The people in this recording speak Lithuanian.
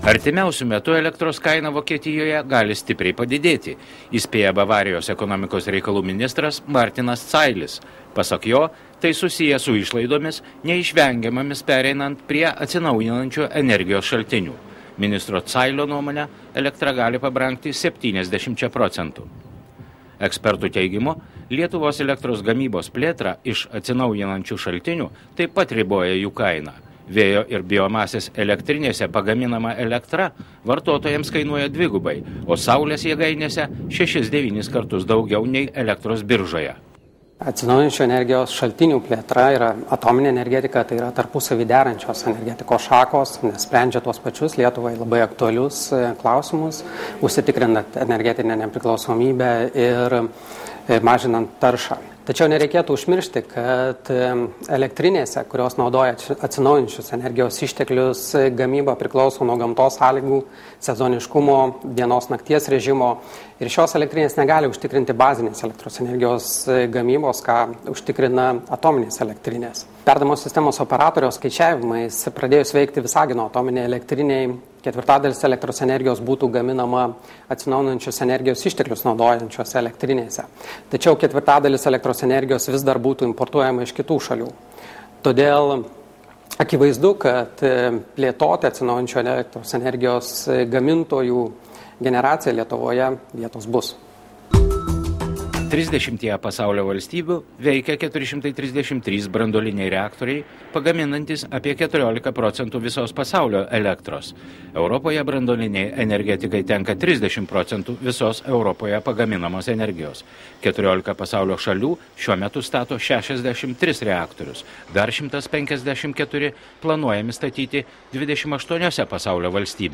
Artimiausių metų elektros kaina Vokietijoje gali stipriai padidėti, įspėja Bavarijos ekonomikos reikalų ministras Martinas Cailis. Pasak jo, tai susiję su išlaidomis neišvengiamomis pereinant prie atsinaujinančių energijos šaltinių. Ministro Cailio nuomonė, elektra gali pabrangti 70%. Ekspertų teigimu, Lietuvos elektros gamybos plėtra iš atsinaujinančių šaltinių taip pat riboja jų kainą. Vėjo ir biomasės elektrinėse pagaminama elektra vartotojams kainuoja dvigubai, o saulės jėgainėse 6-9 kartus daugiau nei elektros biržoje. Atsinaujinančių energijos šaltinių plėtra ir atominė energetika tai yra tarpusavy derančios energetikos šakos, nes sprendžia tuos pačius Lietuvai labai aktualius klausimus, užsitikrinant energetinę nepriklausomybę ir mažinant taršą. Tačiau nereikėtų užmiršti, kad elektrinėse, kurios naudoja atsinaujinančius energijos išteklius, gamyba priklauso nuo gamtos sąlygų, sezoniškumo, dienos nakties režimo ir šios elektrinės negali užtikrinti bazinės elektros energijos gamybos, ką užtikrina atominės elektrinės. Perdamo sistemos operatoriaus skaičiavimais pradėjus veikti Visagino atominė elektriniai, 1/4 elektros energijos būtų gaminama atsinaujinančius energijos išteklius naudojančiose elektrinėse. Tačiau 1/4 elektros energijos vis dar būtų importuojama iš kitų šalių. Todėl akivaizdu, kad plėtoti atsinaujinančių elektros energijos gamintojų generaciją Lietuvoje vietos bus. 30 pasaulio valstybių veikia 433 branduoliniai reaktoriai, pagaminantis apie 14% visos pasaulio elektros. Europoje branduoliniai energetikai tenka 30% visos Europoje pagaminamos energijos. 14 pasaulio šalių šiuo metu stato 63 reaktorius, dar 154 planuojami statyti 28 pasaulio valstybėse.